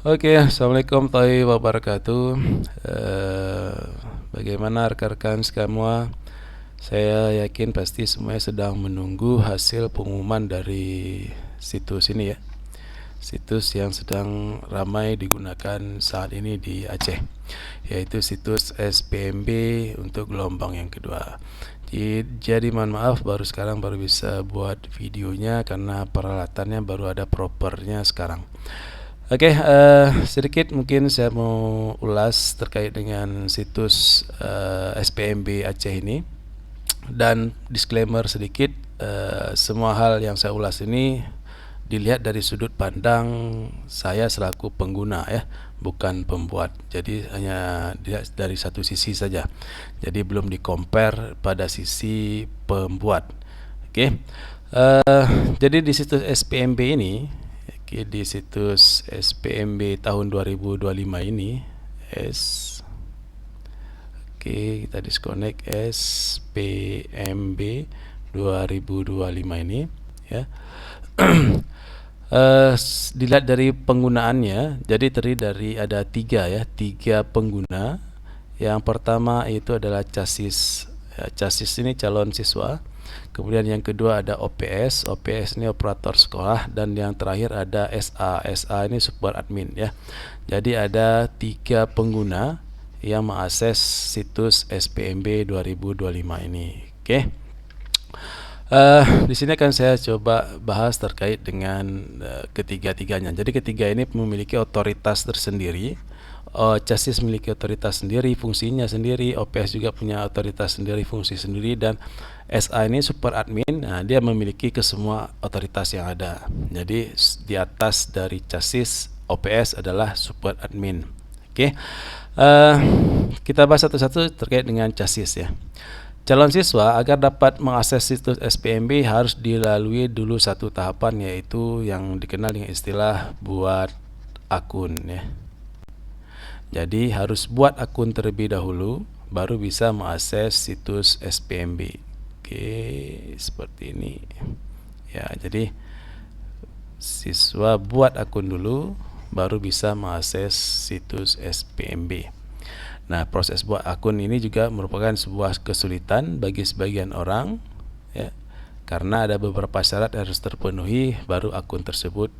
Oke, assalamualaikum warahmatullahi wabarakatuh. Eh, Bagaimana rekan-rekan semua? Saya yakin pasti semuanya sedang menunggu hasil pengumuman dari situs ini ya. Situs yang sedang ramai digunakan saat ini di Aceh, yaitu situs SPMB untuk gelombang yang kedua. Jadi mohon maaf baru bisa buat videonya karena peralatannya baru ada propernya sekarang. Oke, sedikit mungkin saya mau ulas terkait dengan situs SPMB Aceh ini, dan disclaimer sedikit, semua hal yang saya ulas ini dilihat dari sudut pandang saya selaku pengguna ya, bukan pembuat. Jadi hanya dilihat dari satu sisi saja. Jadi belum di-compare pada sisi pembuat. Oke. Jadi di situs SPMB ini, di situs SPMB tahun 2025 ini, S Oke, kita disconnect SPMB 2025 ini ya. Dilihat dari penggunaannya, jadi terdiri dari ada tiga pengguna. Yang pertama itu adalah chassis. Chassis ini calon siswa. Kemudian yang kedua ada OPS. OPS ini operator sekolah. Dan yang terakhir ada SA. SA ini support admin ya. Jadi ada tiga pengguna yang mengakses situs SPMB 2025 ini. Oke. Di sini akan saya coba bahas terkait dengan ketiga-tiganya. Jadi ketiga ini memiliki otoritas tersendiri. Chassis memiliki otoritas sendiri, fungsinya sendiri. OPS juga punya otoritas sendiri, fungsi sendiri. Dan SA ini super admin, nah, dia memiliki kesemua otoritas yang ada. Jadi di atas dari chassis OPS adalah super admin. Oke, kita bahas satu-satu terkait dengan chassis ya. Calon siswa agar dapat mengakses situs SPMB harus dilalui dulu satu tahapan, yaitu yang dikenal dengan istilah buat akun ya. Jadi harus buat akun terlebih dahulu baru bisa mengakses situs SPMB. Oke, seperti ini. Ya, jadi siswa buat akun dulu baru bisa mengakses situs SPMB. Nah, proses buat akun ini juga merupakan sebuah kesulitan bagi sebagian orang ya, karena ada beberapa syarat yang harus terpenuhi baru akun tersebut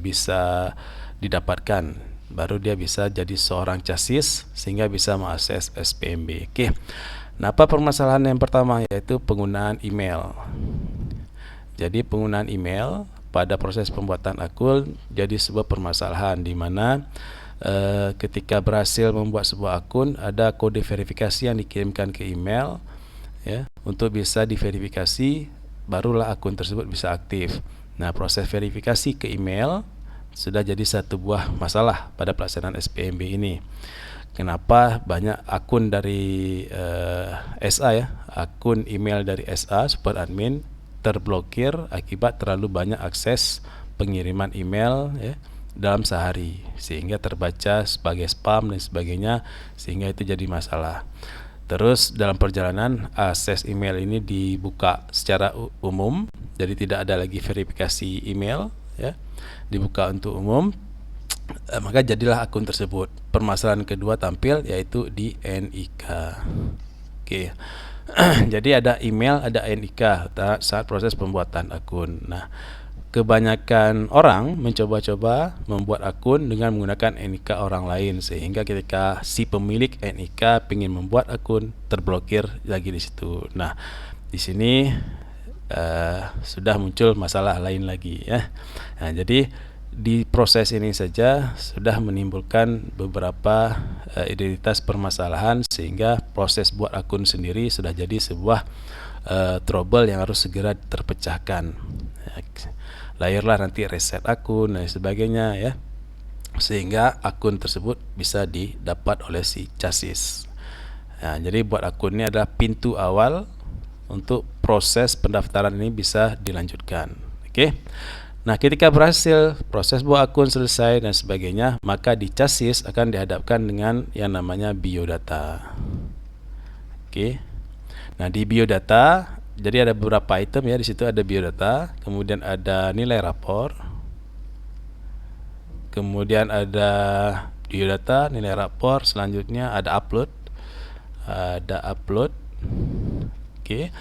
bisa didapatkan, baru dia bisa jadi seorang chassis sehingga bisa mengakses SPMB. Oke. Nah, apa permasalahan yang pertama, yaitu penggunaan email. Jadi penggunaan email pada proses pembuatan akun jadi sebuah permasalahan, di mana ketika berhasil membuat sebuah akun ada kode verifikasi yang dikirimkan ke email ya, untuk bisa diverifikasi barulah akun tersebut bisa aktif. Nah, proses verifikasi ke email sudah jadi satu buah masalah pada pelaksanaan SPMB ini. Kenapa banyak akun dari SA ya, akun email dari SA support admin terblokir akibat terlalu banyak akses pengiriman email ya dalam sehari, sehingga terbaca sebagai spam dan sebagainya, sehingga itu jadi masalah. Terus dalam perjalanan akses email ini dibuka secara umum, jadi tidak ada lagi verifikasi email ya, dibuka untuk umum, maka jadilah akun tersebut. Permasalahan kedua tampil, yaitu di NIK. Oke. Jadi ada email, ada NIK saat proses pembuatan akun. Nah, kebanyakan orang mencoba-coba membuat akun dengan menggunakan NIK orang lain, sehingga ketika si pemilik NIK ingin membuat akun terblokir lagi di situ. Nah, di sini sudah muncul masalah lain lagi ya. Nah, jadi di proses ini saja sudah menimbulkan beberapa identitas permasalahan, sehingga proses buat akun sendiri sudah jadi sebuah trouble yang harus segera terpecahkan. Lahirlah nanti reset akun dan sebagainya ya, sehingga akun tersebut bisa didapat oleh si chassis. Nah, jadi buat akun ini adalah pintu awal untuk proses pendaftaran ini bisa dilanjutkan. Oke. Nah, ketika berhasil proses buat akun selesai dan sebagainya, maka di chassis akan dihadapkan dengan yang namanya biodata. Oke. Nah, di biodata jadi ada beberapa item ya, di situ ada biodata, kemudian ada nilai rapor, kemudian ada biodata, nilai rapor, selanjutnya ada upload, oke.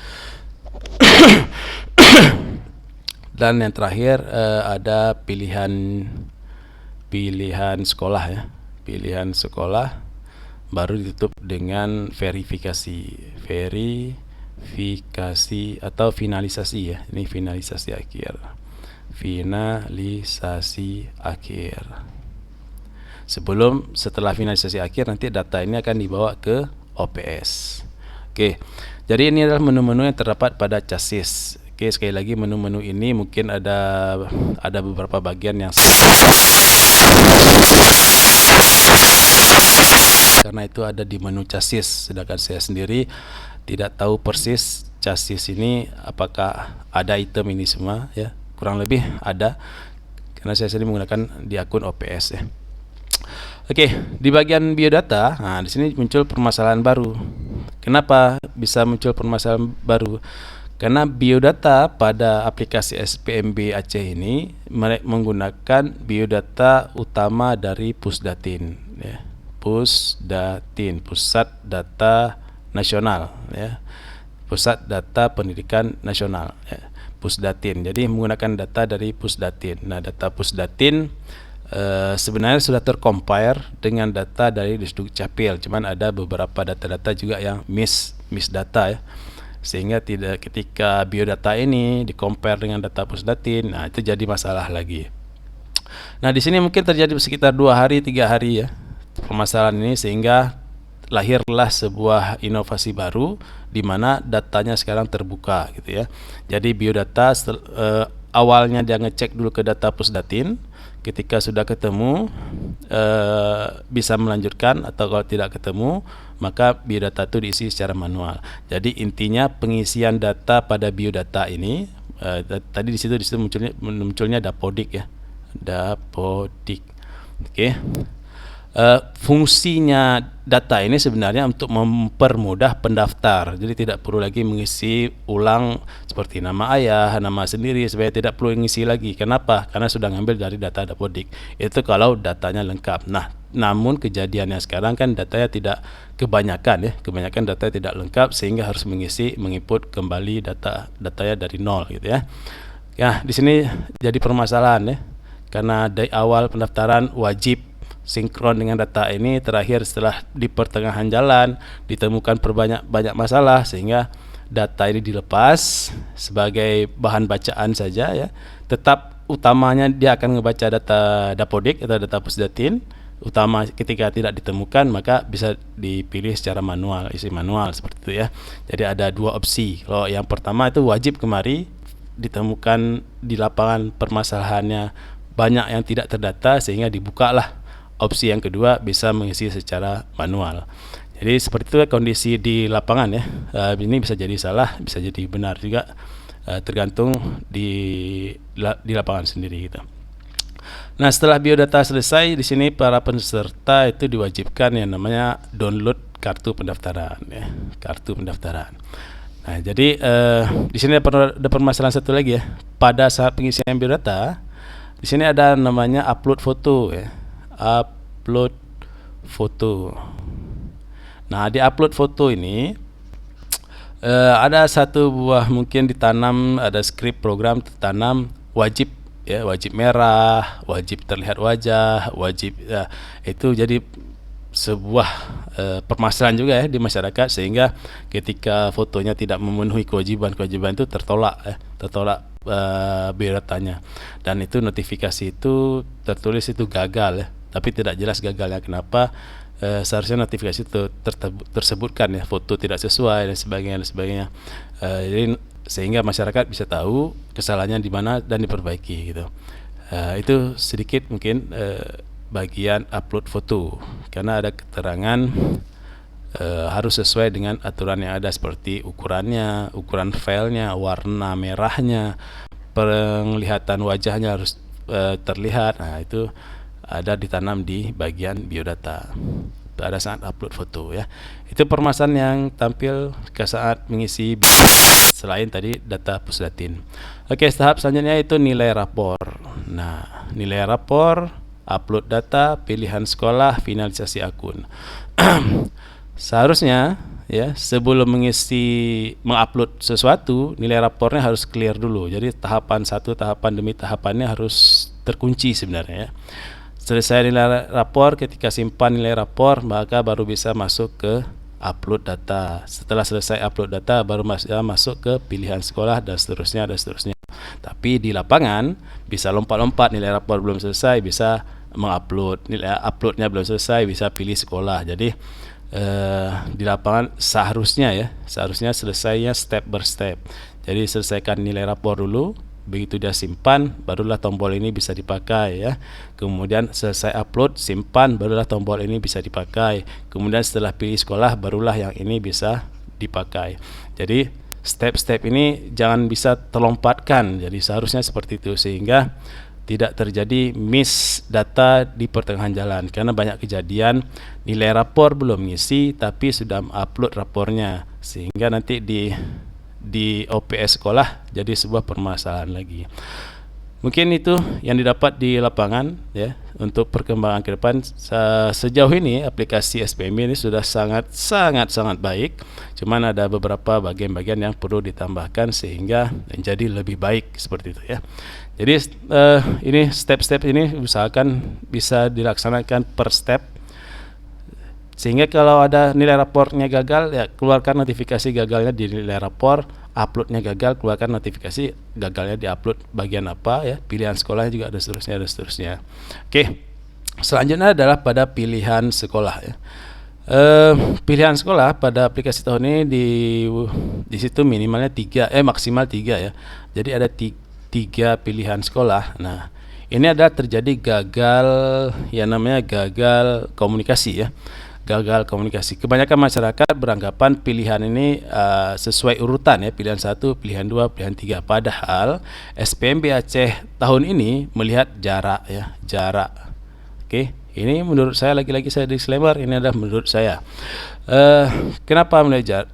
Dan yang terakhir ada pilihan sekolah ya, pilihan sekolah, baru ditutup dengan verifikasi atau finalisasi ya. Ini finalisasi akhir. Setelah finalisasi akhir nanti data ini akan dibawa ke OPS. Oke. Jadi ini adalah menu-menu yang terdapat pada chassis. Oke, sekali lagi menu-menu ini mungkin ada beberapa bagian yang karena itu ada di menu chassis, sedangkan saya sendiri tidak tahu persis chassis ini apakah ada item ini semua ya. Kurang lebih ada, karena saya sendiri menggunakan di akun OPS ya. Oke, di bagian biodata, nah di sini muncul permasalahan baru. Kenapa bisa muncul permasalahan baru? Karena biodata pada aplikasi SPMB Aceh ini menggunakan biodata utama dari Pusdatin ya. Pusdatin, Pusat Data Nasional ya. Pusat Data Pendidikan Nasional ya. Pusdatin. Jadi menggunakan data dari Pusdatin. Nah, data Pusdatin sebenarnya sudah tercompile dengan data dari Disduk Capil, cuman ada beberapa data-data juga yang miss data ya. Sehingga tidak, ketika biodata ini di-compare dengan data Pusdatin, nah itu jadi masalah lagi. Nah, di sini mungkin terjadi sekitar 2 hari 3 hari ya permasalahan ini, sehingga lahirlah sebuah inovasi baru di mana datanya sekarang terbuka gitu ya. Jadi biodata awalnya dia ngecek dulu ke data Pusdatin, ketika sudah ketemu bisa melanjutkan, atau kalau tidak ketemu maka biodata itu diisi secara manual. Jadi intinya pengisian data pada biodata ini tadi di situ munculnya Dapodik ya, Dapodik. Oke. Fungsinya data ini sebenarnya untuk mempermudah pendaftar. Jadi tidak perlu lagi mengisi ulang seperti nama ayah, nama sendiri, supaya tidak perlu mengisi lagi. Kenapa? Karena sudah ngambil dari data Dapodik. Itu kalau datanya lengkap. Nah, namun kejadiannya sekarang kan datanya tidak kebanyakan datanya tidak lengkap, sehingga harus menginput kembali datanya dari nol gitu ya. Ya, di sini jadi permasalahan ya. Karena dari awal pendaftaran wajib sinkron dengan data ini, terakhir setelah di pertengahan jalan ditemukan banyak masalah, sehingga data ini dilepas sebagai bahan bacaan saja ya. Tetap utamanya dia akan ngebaca data Dapodik atau data Pusdatin. Utama ketika tidak ditemukan maka bisa dipilih secara manual, isi manual seperti itu ya. Jadi ada 2 opsi. Kalau yang pertama itu wajib kemari, ditemukan di lapangan permasalahannya banyak yang tidak terdata, sehingga dibukalah opsi yang kedua, bisa mengisi secara manual. Jadi seperti itu kondisi di lapangan ya. Ini bisa jadi salah, bisa jadi benar juga, tergantung di lapangan sendiri gitu. Nah, setelah biodata selesai, di sini para peserta itu diwajibkan yang namanya download kartu pendaftaran ya, kartu pendaftaran. Nah, jadi di sini ada permasalahan satu lagi ya. Pada saat pengisian biodata, di sini ada namanya upload foto ya. Upload foto. Nah, di upload foto ini ada satu buah mungkin ditanam, ada script program tertanam wajib ya, wajib merah, wajib terlihat wajah, wajib ya, itu jadi sebuah permasalahan juga ya di masyarakat, sehingga ketika fotonya tidak memenuhi kewajiban itu tertolak biodatanya, dan itu notifikasi itu tertulis itu gagal ya, tapi tidak jelas gagalnya kenapa. Seharusnya notifikasi itu tersebutkan ya, foto tidak sesuai dan sebagainya. Jadi sehingga masyarakat bisa tahu kesalahannya di mana dan diperbaiki gitu. Itu sedikit mungkin bagian upload foto, karena ada keterangan harus sesuai dengan aturan yang ada, seperti ukurannya, ukuran filenya, warna merahnya, penglihatan wajahnya harus terlihat. Nah, itu ada ditanam di bagian biodata pada saat upload foto ya. Itu permasalahan yang tampil ke saat mengisi selain tadi data Pusdatin. Oke, tahap selanjutnya itu nilai rapor. Nah, nilai rapor upload data, pilihan sekolah, finalisasi akun. Seharusnya ya sebelum mengupload sesuatu, nilai rapornya harus clear dulu. Jadi tahapan satu tahapan demi tahapannya harus terkunci sebenarnya ya. Selesai nilai rapor, ketika simpan nilai rapor, maka baru bisa masuk ke upload data. Setelah selesai upload data, baru masuk ke pilihan sekolah dan seterusnya dan seterusnya. Tapi di lapangan bisa lompat-lompat, nilai rapor belum selesai bisa mengupload, nilai uploadnya belum selesai bisa pilih sekolah. Jadi di lapangan seharusnya selesainya step per step. Jadi selesaikan nilai rapor dulu, begitu dia simpan barulah tombol ini bisa dipakai ya. Kemudian selesai upload, simpan, barulah tombol ini bisa dipakai. Kemudian setelah pilih sekolah barulah yang ini bisa dipakai. Jadi step-step ini jangan bisa terlompatkan. Jadi seharusnya seperti itu sehingga tidak terjadi miss data di pertengahan jalan, karena banyak kejadian nilai rapor belum ngisi tapi sudah upload rapornya, sehingga nanti di OPS sekolah jadi sebuah permasalahan lagi. Mungkin itu yang didapat di lapangan ya untuk perkembangan ke depan. Sejauh ini aplikasi SPMB ini sudah sangat baik. Cuman ada beberapa bagian-bagian yang perlu ditambahkan sehingga menjadi lebih baik seperti itu ya. Jadi ini step-step ini usahakan bisa dilaksanakan per step, sehingga kalau ada nilai rapornya gagal ya keluarkan notifikasi gagalnya di nilai rapor, uploadnya gagal keluarkan notifikasi gagalnya di upload bagian apa ya, pilihan sekolahnya juga ada seterusnya. Oke, selanjutnya adalah pada pilihan sekolah ya. Pilihan sekolah pada aplikasi tahun ini di situ minimalnya maksimal 3 ya. Jadi ada 3 pilihan sekolah. Nah, ini adalah terjadi gagal yang namanya gagal komunikasi ya. Gagal komunikasi. Kebanyakan masyarakat beranggapan pilihan ini sesuai urutan ya, pilihan 1, pilihan 2, pilihan 3. Padahal SPMB Aceh tahun ini melihat jarak ya, jarak. Oke, ini menurut saya, lagi-lagi saya disclaimer, ini adalah menurut saya. Kenapa melihat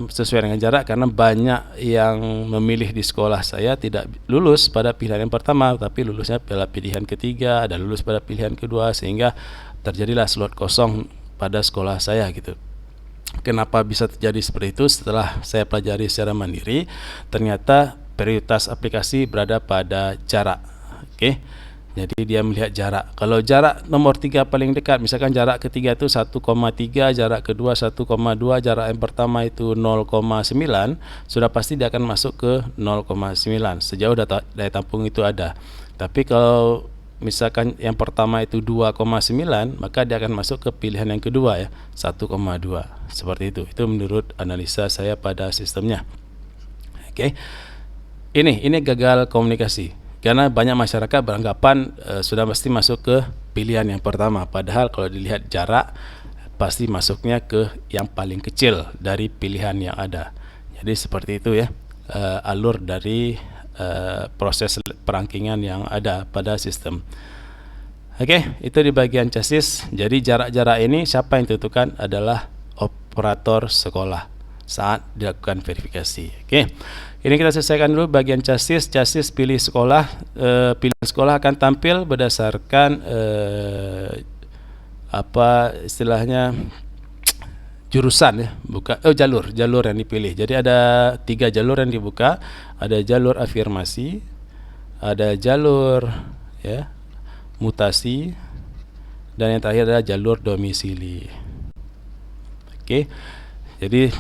sesuai dengan jarak? Karena banyak yang memilih di sekolah saya tidak lulus pada pilihan yang pertama, tapi lulusnya pada pilihan ketiga, ada lulus pada pilihan kedua, sehingga terjadilah slot kosong pada sekolah saya gitu. Kenapa bisa terjadi seperti itu? Setelah saya pelajari secara mandiri, ternyata prioritas aplikasi berada pada jarak. Oke. Jadi dia melihat jarak. Kalau jarak nomor 3 paling dekat, misalkan jarak ketiga itu 1,3, jarak kedua 1,2, jarak yang pertama itu 0,9, sudah pasti dia akan masuk ke 0,9 sejauh daya tampung itu ada. Tapi kalau misalkan yang pertama itu 2,9, maka dia akan masuk ke pilihan yang kedua ya, 1,2. Seperti itu. Itu menurut analisa saya pada sistemnya. Oke. Ini gagal komunikasi. Karena banyak masyarakat beranggapan sudah mesti masuk ke pilihan yang pertama, padahal kalau dilihat jarak pasti masuknya ke yang paling kecil dari pilihan yang ada. Jadi seperti itu ya alur dari proses perangkingan yang ada pada sistem. Oke, itu di bagian chassis. Jadi jarak-jarak ini siapa yang tentukan? Adalah operator sekolah saat dilakukan verifikasi. Oke. Ini kita selesaikan dulu bagian chassis. Chassis pilih sekolah. Pilihan sekolah akan tampil berdasarkan apa istilahnya, jurusan ya, bukan jalur yang dipilih. Jadi ada 3 jalur yang dibuka. Ada jalur afirmasi, ada jalur ya mutasi, dan yang terakhir adalah jalur domisili. Oke. Jadi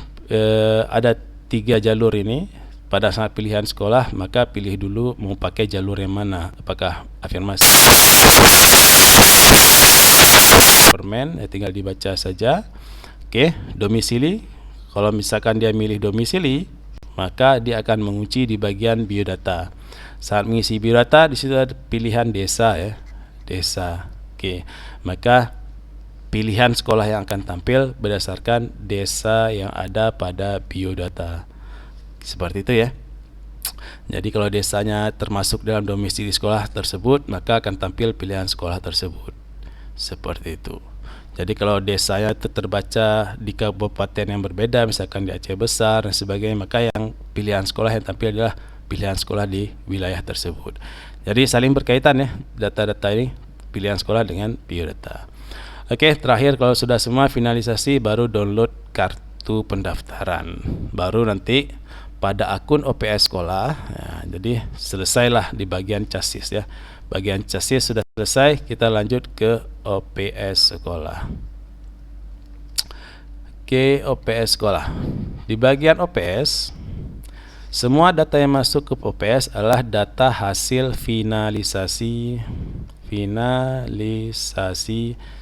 ada 3 jalur ini. Pada saat pilihan sekolah, maka pilih dulu mau pakai jalur yang mana, apakah afirmasi permen, tinggal dibaca saja. Oke, domisili. Kalau misalkan dia milih domisili, maka dia akan mengunci di bagian biodata. Saat mengisi biodata, di situ ada pilihan desa ya, desa. Oke, maka pilihan sekolah yang akan tampil berdasarkan desa yang ada pada biodata. Seperti itu ya. Jadi kalau desanya termasuk dalam domisili sekolah tersebut, maka akan tampil pilihan sekolah tersebut. Seperti itu. Jadi kalau desanya terbaca di kabupaten yang berbeda, misalkan di Aceh Besar dan sebagainya, maka yang pilihan sekolah yang tampil adalah pilihan sekolah di wilayah tersebut. Jadi saling berkaitan ya data-data ini. pilihan sekolah dengan biodata. Oke, terakhir kalau sudah semua finalisasi baru download kartu pendaftaran. Baru nanti pada akun OPS sekolah. Ya, jadi selesailah di bagian chassis ya. Bagian chassis sudah selesai, kita lanjut ke OPS sekolah. Oke, OPS sekolah. Di bagian OPS, semua data yang masuk ke OPS adalah data hasil finalisasi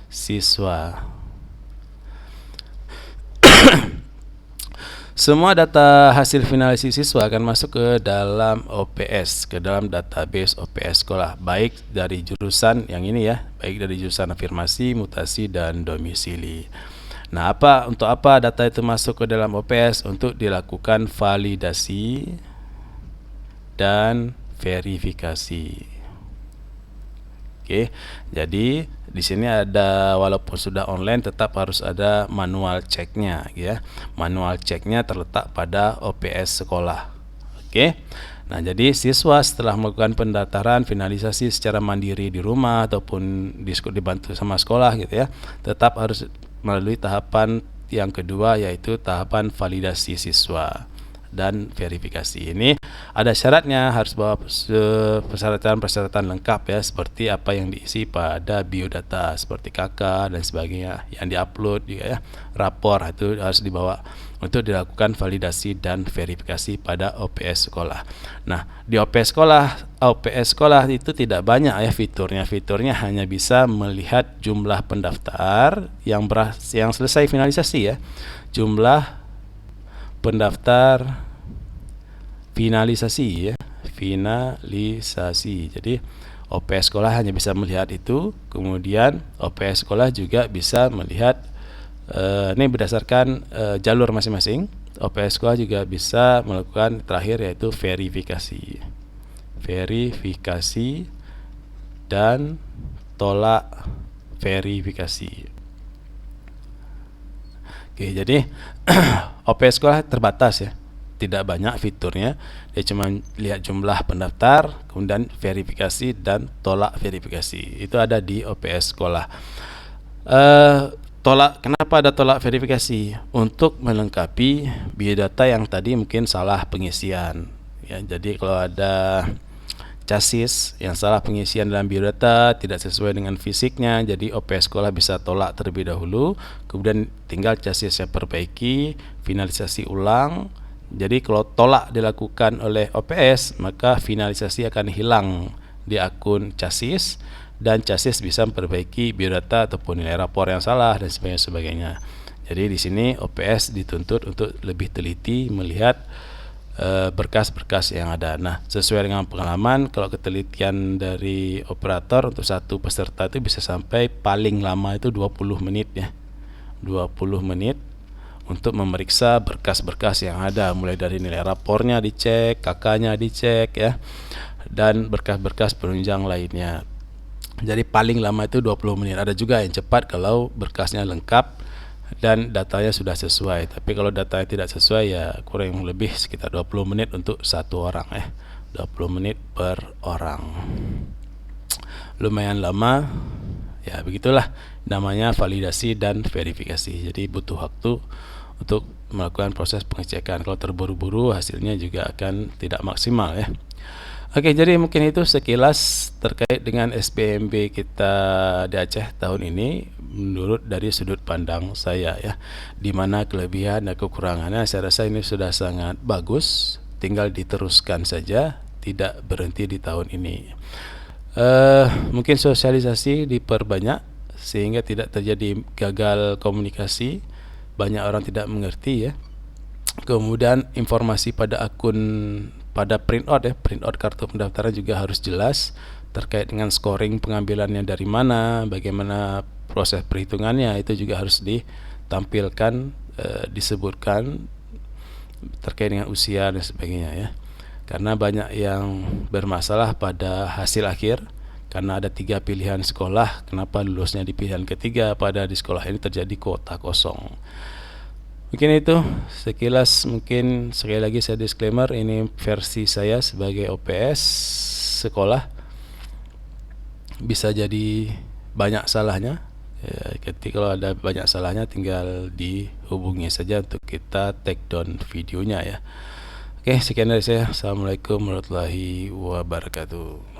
siswa. Semua data hasil finalisasi siswa akan masuk ke dalam OPS, ke dalam database OPS sekolah, baik dari jurusan yang ini ya, baik dari jurusan afirmasi, mutasi, dan domisili. Nah, untuk apa data itu masuk ke dalam OPS? Untuk dilakukan validasi dan verifikasi. Oke, jadi di sini ada, walaupun sudah online tetap harus ada manual checknya ya. Manual checknya terletak pada OPS sekolah. Oke. Nah, jadi siswa setelah melakukan pendaftaran finalisasi secara mandiri di rumah ataupun dibantu sama sekolah gitu ya, tetap harus melalui tahapan yang kedua, yaitu tahapan validasi siswa dan verifikasi. Ini ada syaratnya, harus bawa persyaratan lengkap ya, seperti apa yang diisi pada biodata seperti KK dan sebagainya yang diupload juga ya, rapor itu harus dibawa untuk dilakukan validasi dan verifikasi pada OPS sekolah. Nah, di OPS sekolah itu tidak banyak ya fiturnya. Fiturnya hanya bisa melihat jumlah pendaftar yang selesai finalisasi ya. Jumlah pendaftar finalisasi ya. Finalisasi. Jadi OPS sekolah hanya bisa melihat itu. Kemudian OPS sekolah juga bisa melihat ini berdasarkan jalur masing-masing. OPS sekolah juga bisa melakukan terakhir, yaitu verifikasi dan tolak verifikasi. Oke, jadi OPS sekolah terbatas ya, tidak banyak fiturnya. Dia cuma lihat jumlah pendaftar, kemudian verifikasi dan tolak verifikasi. Itu ada di OPS sekolah. Kenapa ada tolak verifikasi? Untuk melengkapi biodata yang tadi mungkin salah pengisian ya. Jadi kalau ada chassis yang salah pengisian dalam biodata, tidak sesuai dengan fisiknya, jadi OPS sekolah bisa tolak terlebih dahulu, kemudian tinggal chassisnya perbaiki, finalisasi ulang. Jadi kalau tolak dilakukan oleh OPS, maka finalisasi akan hilang di akun chassis, dan chassis bisa memperbaiki biodata ataupun nilai rapor yang salah dan sebagainya. Jadi di sini OPS dituntut untuk lebih teliti melihat berkas-berkas yang ada. Nah, sesuai dengan pengalaman, kalau ketelitian dari operator untuk satu peserta itu bisa sampai paling lama itu 20 menit ya. 20 menit untuk memeriksa berkas-berkas yang ada, mulai dari nilai rapornya dicek, KK-nya dicek ya, dan berkas-berkas penunjang lainnya. Jadi paling lama itu 20 menit. Ada juga yang cepat kalau berkasnya lengkap dan datanya sudah sesuai. Tapi kalau datanya tidak sesuai ya kurang lebih sekitar 20 menit untuk satu orang ya. 20 menit per orang. Lumayan lama. Ya begitulah namanya validasi dan verifikasi. Jadi butuh waktu untuk melakukan proses pengecekan. Kalau terburu-buru hasilnya juga akan tidak maksimal ya. Oke, jadi mungkin itu sekilas terkait dengan SPMB kita di Aceh tahun ini menurut dari sudut pandang saya ya. Di mana kelebihan dan kekurangannya saya rasa ini sudah sangat bagus, tinggal diteruskan saja, tidak berhenti di tahun ini. Mungkin sosialisasi diperbanyak sehingga tidak terjadi gagal komunikasi, banyak orang tidak mengerti ya. Kemudian informasi pada printout kartu pendaftaran juga harus jelas terkait dengan scoring pengambilannya dari mana, bagaimana proses perhitungannya, itu juga harus ditampilkan, disebutkan terkait dengan usia dan sebagainya ya. Karena banyak yang bermasalah pada hasil akhir karena ada 3 pilihan sekolah, kenapa lulusnya di pilihan ketiga pada di sekolah ini terjadi kuota kosong. Mungkin itu sekilas. Mungkin sekali lagi saya disclaimer, ini versi saya sebagai OPS sekolah. bisa jadi banyak salahnya. Ya, ketika kalau ada banyak salahnya tinggal dihubungi saja untuk kita take down videonya ya. Oke, sekian dari saya. Assalamualaikum warahmatullahi wabarakatuh.